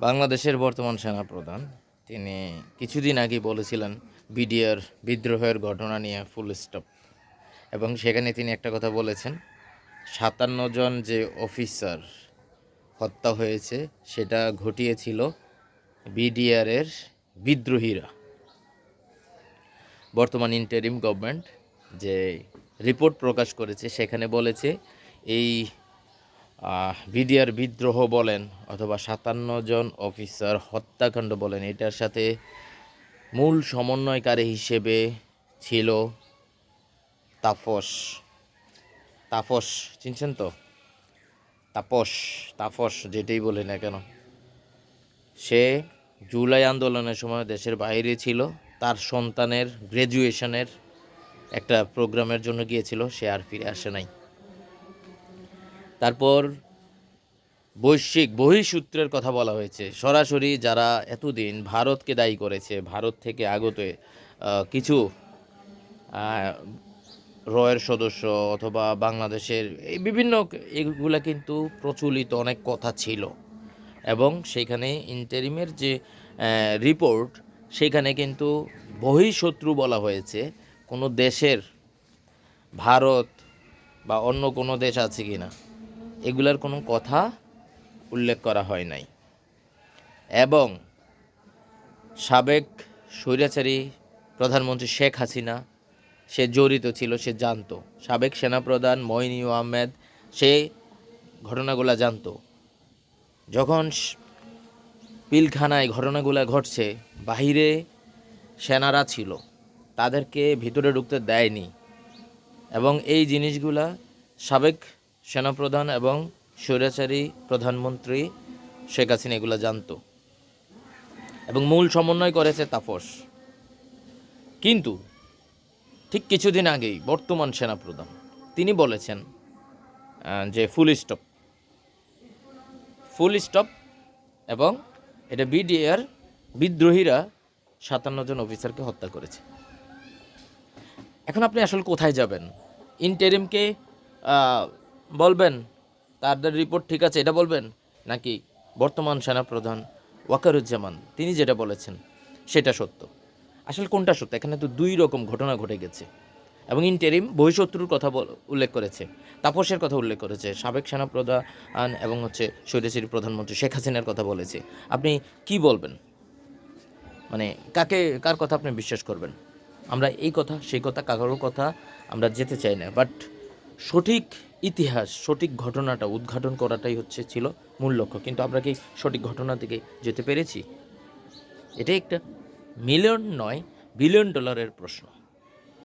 বাংলাদেশের বর্তমান সেনাপ্রধান তিনি কিছুদিন আগে বলেছিলেন বিডিআর বিদ্রোহের ঘটনা নিয়ে ফুল স্টপ, এবং সেখানে তিনি একটা কথা বলেছেন, ৫৭ জন যে অফিসার হত্যা হয়েছে সেটা ঘটিয়েছিল বিডিআরের বিদ্রোহীরা। বর্তমান ইন্টারিম গভর্নমেন্ট যে রিপোর্ট প্রকাশ করেছে সেখানে বলেছে এই বিডিআর বিদ্রোহ বলেন অথবা ৫৭ জন অফিসার হত্যাকাণ্ড বলেন, এটার সাথে মূল সমন্বয়কারী হিসেবে ছিল তাপস। তাপস চিনছেন তো? তাপস যেটাই বলে না কেন, সে জুলাই আন্দোলনের সময় দেশের বাইরে ছিল। তার সন্তানের গ্র্যাজুয়েশনের একটা প্রোগ্রামের জন্য গিয়েছিল, সে আর ফিরে আসে নাই। তারপর বহিঃসূত্রের কথা বলা হয়েছে। সরাসরি যারা এতদিন ভারতকে দায়ী করেছে, ভারত থেকে আগত কিছু রয়ের সদস্য অথবা বাংলাদেশের এই বিভিন্ন এগুলা কিন্তু প্রচলিত অনেক কথা ছিল, এবং সেইখানে ইন্টারিমের যে রিপোর্ট সেখানে কিন্তু বহিঃশত্রু বলা হয়েছে। কোনো দেশের, ভারত বা অন্য কোনো দেশ আছে কি না এগুলার কোনো কথা উল্লেখ করা হয় নাই। এবং সাবেক স্বৈরাচারী প্রধানমন্ত্রী শেখ হাসিনা সে জড়িত ছিল, সে জানতো। সাবেক সেনাপ্রধান মঈন আহমেদ সে ঘটনাগুলো জানতো। যখন পিলখানায় ঘটনাগুলো ঘটছে, বাহিরে সেনারা ছিল, তাদেরকে ভিতরে ঢুকতে দেয়নি, এবং এই জিনিসগুলা সাবেক সেনাপ্রধান এবং স্বৈরাচারী প্রধানমন্ত্রী শেখ হাসিনা এগুলো জানতো, এবং মূল সমন্বয় করেছে তাপস। কিন্তু ঠিক কিছুদিন আগেই বর্তমান সেনাপ্রধান তিনি বলেছেন যে ফুল স্টপ, এবং এটা বিডিআর বিদ্রোহীরা ৫৭ জন অফিসারকে হত্যা করেছে। এখন আপনি আসলে কোথায় যাবেন? ইন্টারিমকে বলবেন তাদের রিপোর্ট ঠিক আছে এটা বলবেন, নাকি বর্তমান সেনাপ্রধান ওয়াকারুজ্জামান তিনি যেটা বলেছেন সেটা সত্য? আসলে কোনটা সত্য? এখানে তো দুই রকম ঘটনা ঘটে গেছে, এবং ইন্টারিম বহিঃশত্রুর কথা উল্লেখ করেছে, তাপসের কথা উল্লেখ করেছে, সাবেক সেনাপ্রধান এবং স্বৈরাচারী প্রধানমন্ত্রী শেখ হাসিনার কথা বলেছে। আপনি কি বলবেন? মানে কার কথা আপনি বিশ্বাস করবেন? আমরা এই কথা সেই কথা কারোর কথা আমরা যেতে চাই না, বাট সঠিক ইতিহাস, সঠিক ঘটনাটা উদ্ঘাটন করাটাই ছিল মূল লক্ষ্য। কিন্তু আমরা কি সঠিক ঘটনার দিকে যেতে পেরেছি? এটাই একটা মিলিয়ন নয় বিলিয়ন ডলারের প্রশ্ন।